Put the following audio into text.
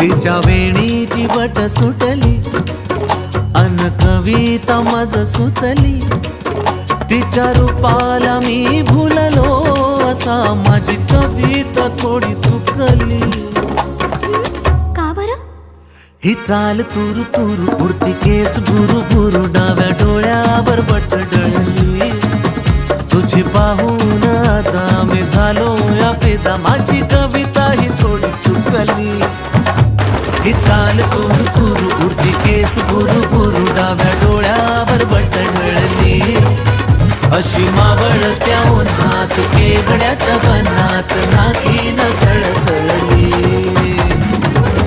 तिच्या वेणीची बट सुटली अन कविता मज सुचली तिच्या रूपाला मी भुललो असा माझी कविता थोडी चुकली का बरं ही चाल तुरु तुरु उडती केस भुरु भुरु डाव्या डोळ्यावर बट डळली तुझी पाहून आता मी झालो या फिदा माझी कविता ही थोडी चुकली ही चाल तुरु तुरु उडती केस भुरु भुरु डाव्या डोळ्यावर बट डळली अशी मावळत्या उन्हात केवड्याच्या बनात नाकी न सळसळ